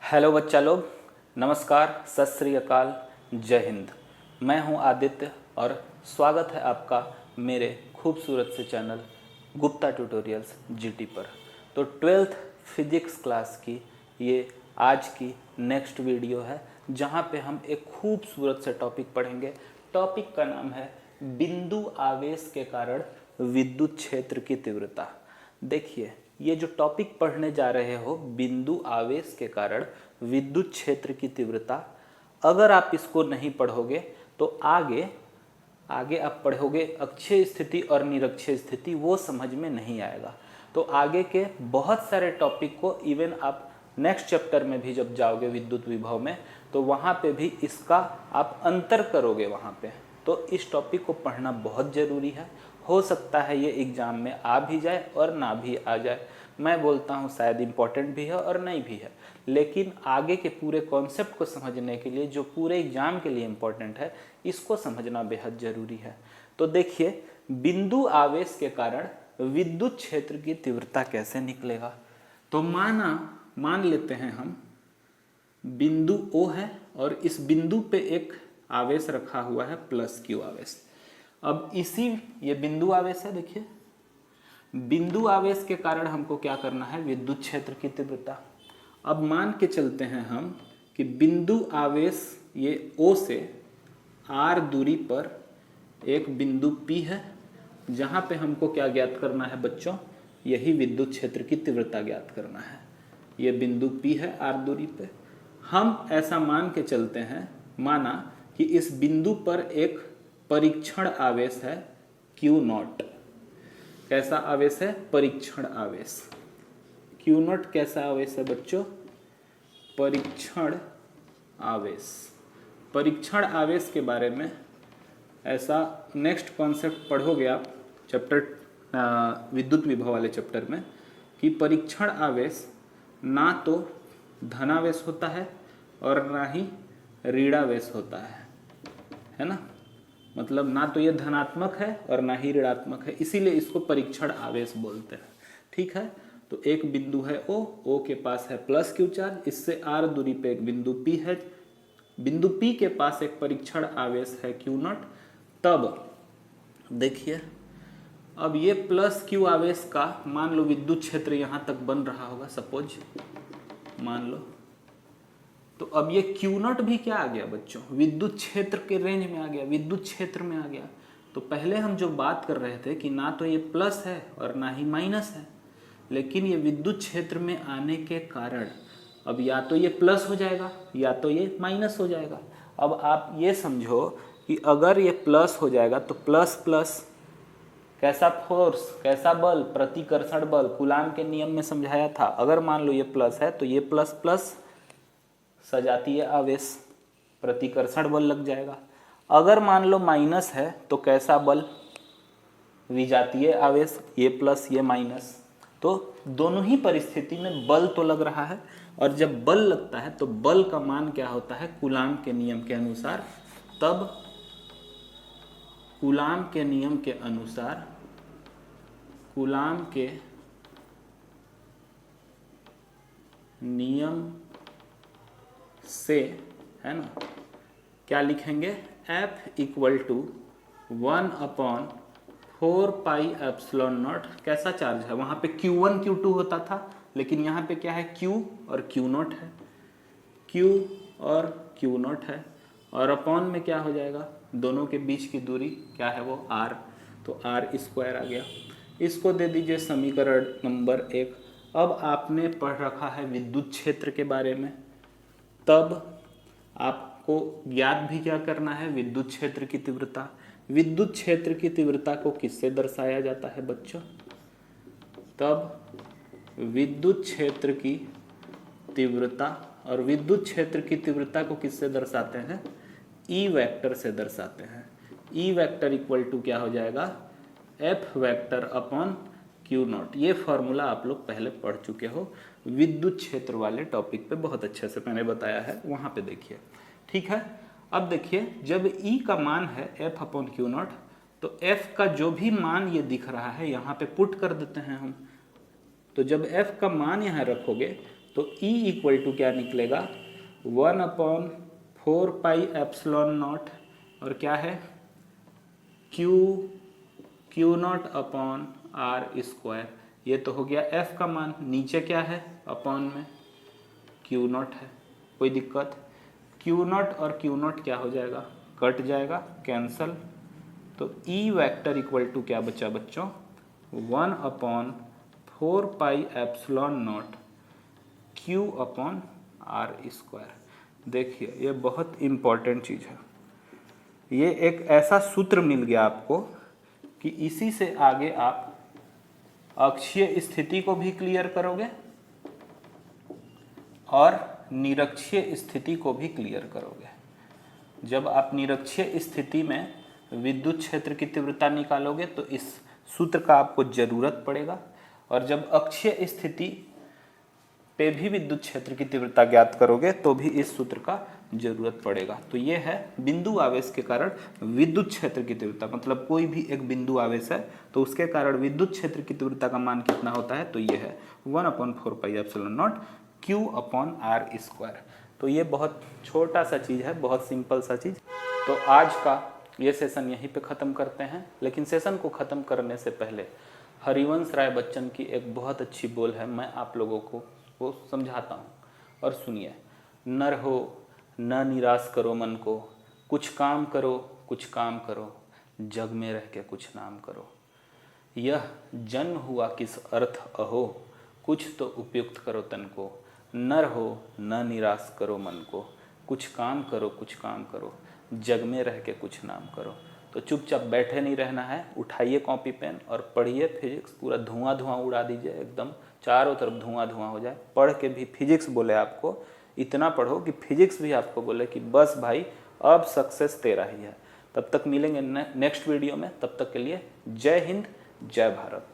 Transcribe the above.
Hello बच्चा लोग, नमस्कार, सत श्री अकाल, जय हिंद। मैं हूं आदित्य और स्वागत है आपका मेरे खूबसूरत से चैनल गुप्ता ट्यूटोरियल्स जीटी पर। तो 12th फिजिक्स क्लास की ये आज की नेक्स्ट वीडियो है, जहां पे हम एक खूबसूरत से टॉपिक पढ़ेंगे। टॉपिक का नाम है बिंदु आवेश के कारण विद्युत क्षेत्र की तीव्रता। देखिए, ये जो टॉपिक पढ़ने जा रहे हो, बिंदु आवेश के कारण विद्युत क्षेत्र की तीव्रता, अगर आप इसको नहीं पढ़ोगे तो आगे आप पढ़ोगे अक्षीय स्थिति और निरक्षीय स्थिति, वो समझ में नहीं आएगा। तो आगे के बहुत सारे टॉपिक को इवन आप नेक्स्ट चैप्टर में भी जब जाओगे विद्युत विभव में, तो वहाँ पे भी इसका आप अंतर करोगे वहाँ पे। तो इस टॉपिक को पढ़ना बहुत ज़रूरी है। हो सकता है ये एग्ज़ाम में आ भी जाए और ना भी आ जाए। मैं बोलता हूँ शायद इम्पॉर्टेंट भी है और नहीं भी है, लेकिन आगे के पूरे कॉन्सेप्ट को समझने के लिए, जो पूरे एग्ज़ाम के लिए इम्पॉर्टेंट है, इसको समझना बेहद ज़रूरी है। तो देखिए, बिंदु आवेश के कारण विद्युत क्षेत्र की तीव्रता कैसे निकलेगा। तो मान लेते हैं हम बिंदु O है और इस बिंदु पे एक आवेश रखा हुआ है प्लस Q आवेश। अब ये बिंदु आवेश है। देखिए, बिंदु आवेश के कारण हमको क्या करना है, विद्युत क्षेत्र की तीव्रता। अब मान के चलते हैं हम कि बिंदु आवेश ये O से R दूरी पर एक बिंदु P है, जहाँ पे हमको क्या ज्ञात करना है बच्चों, यही विद्युत क्षेत्र की तीव्रता ज्ञात करना है। ये बिंदु P है R दूरी पे। हम ऐसा मान के चलते हैं, माना कि इस बिंदु पर एक परीक्षण आवेश है Q0। कैसा आवेश है, परीक्षण आवेश। Q0 कैसा आवेश है बच्चों, परीक्षण आवेश। परीक्षण आवेश के बारे में ऐसा नेक्स्ट कॉन्सेप्ट पढ़ोगे आप चैप्टर विद्युत विभव वाले चैप्टर में, कि परीक्षण आवेश ना तो धनावेश होता है और ना ही ऋणावेश होता है ना। मतलब ना तो ये धनात्मक है और ना ही ऋणात्मक है, इसीलिए इसको परीक्षण आवेश बोलते हैं। ठीक है, तो एक बिंदु है O के पास है प्लस Q चार्ज, इससे R दूरी पे एक बिंदु P है, बिंदु P के पास एक परीक्षण आवेश है Q0। तब देखिए, अब ये प्लस Q आवेश का मान लो विद्युत क्षेत्र यहाँ तक बन रहा होगा, सपोज मान लो। तो अब ये Q0 भी क्या आ गया बच्चों, विद्युत क्षेत्र के रेंज में आ गया, विद्युत क्षेत्र में आ गया। तो पहले हम जो बात कर रहे थे कि ना तो ये प्लस है और ना ही माइनस है, लेकिन ये विद्युत क्षेत्र में आने के कारण अब या तो ये प्लस हो जाएगा या तो ये माइनस हो जाएगा। अब आप ये समझो कि अगर ये प्लस हो जाएगा तो प्लस प्लस कैसा फोर्स, कैसा बल, प्रतिकर्षण बल, कूलाम के नियम में समझाया था। अगर मान लो ये प्लस है तो ये प्लस प्लस सजातीय आवेश, प्रतिकर्षण बल लग जाएगा। अगर मान लो माइनस है तो कैसा बल, विजातीय आवेश, ये प्लस ये माइनस। तो दोनों ही परिस्थिति में बल तो लग रहा है, और जब बल लगता है तो बल का मान क्या होता है, कूलाम के नियम के अनुसार। तब कूलाम के नियम के अनुसार, कूलाम के नियम से, है ना, क्या लिखेंगे, F इक्वल टू 1/4πε0। कैसा चार्ज है, वहाँ पे Q1 Q2 होता था, लेकिन यहाँ पे क्या है, Q और Q0 है, Q और Q0 है, और अपॉन में क्या हो जाएगा, दोनों के बीच की दूरी क्या है, वो R। तो R स्क्वायर आ गया। इसको दे दीजिए समीकरण नंबर 1। अब आपने पढ़ रखा है विद्युत क्षेत्र के बारे में, तब आपको ज्ञात भी क्या करना है, विद्युत क्षेत्र की तीव्रता। विद्युत क्षेत्र की तीव्रता को किससे दर्शाया जाता है बच्चों, तब विद्युत क्षेत्र की तीव्रता, और विद्युत क्षेत्र की तीव्रता को किससे दर्शाते हैं, E वेक्टर से दर्शाते हैं। E वेक्टर इक्वल टू क्या हो जाएगा, F वेक्टर अपॉन Q0। ये फॉर्मूला आप लोग पहले पढ़ चुके हो, विद्युत क्षेत्र वाले टॉपिक पे बहुत अच्छे से मैंने बताया है, वहाँ पे देखिए। ठीक है, अब देखिए, जब E का मान है F अपॉन Q0, तो F का जो भी मान ये दिख रहा है यहाँ पे पुट कर देते हैं हम। तो जब F का मान यहाँ रखोगे तो E इक्वल टू क्या निकलेगा 1/4πε0 और क्या है Q0/r²। ये तो हो गया F का मान, नीचे क्या है अपॉन में Q0 है, कोई दिक्कत। Q0 और Q0 क्या हो जाएगा, कट जाएगा, कैंसल। तो E वेक्टर इक्वल टू क्या बचा बच्चों 1/4πε0 Q/r²। देखिए ये बहुत इम्पॉर्टेंट चीज़ है, ये एक ऐसा सूत्र मिल गया आपको कि इसी से आगे आप अक्षीय स्थिति को भी क्लियर करोगे और निरक्षीय स्थिति को भी क्लियर करोगे। जब आप निरक्षीय स्थिति में विद्युत क्षेत्र की तीव्रता निकालोगे तो इस सूत्र का आपको जरूरत पड़ेगा, और जब अक्षीय स्थिति पे भी विद्युत क्षेत्र की तीव्रता ज्ञात करोगे तो भी इस सूत्र का जरूरत पड़ेगा। तो ये है बिंदु आवेश के कारण विद्युत क्षेत्र की तीव्रता, मतलब कोई भी एक बिंदु आवेश है तो उसके कारण विद्युत क्षेत्र की तीव्रता का मान कितना होता है, तो ये है 1/4πε0 Q/r²। तो ये बहुत छोटा सा चीज़ है, बहुत सिंपल सा चीज़। तो आज का ये सेशन यहीं पे ख़त्म करते हैं, लेकिन सेशन को ख़त्म करने से पहले हरिवंश राय बच्चन की एक बहुत अच्छी बोल है, मैं आप लोगों को वो समझाता हूँ और सुनिए। नर हो न निराश करो मन को, कुछ काम करो कुछ काम करो, जग में रह के कुछ नाम करो। यह जन्म हुआ किस अर्थ अहो, कुछ तो उपयुक्त करो तन को। नर हो न निराश करो मन को, कुछ काम करो कुछ काम करो, जग में रह के कुछ नाम करो। तो चुपचाप बैठे नहीं रहना है, उठाइए कॉपी पेन और पढ़िए फिजिक्स, पूरा धुआं धुआं उड़ा दीजिए, एकदम चारों तरफ धुआं धुआं हो जाए। पढ़ के भी फिजिक्स बोले आपको, इतना पढ़ो कि फिजिक्स भी आपको बोले कि बस भाई अब सक्सेस तेरा ही है। तब तक मिलेंगे नेक्स्ट वीडियो में, तब तक के लिए जय हिंद जय भारत।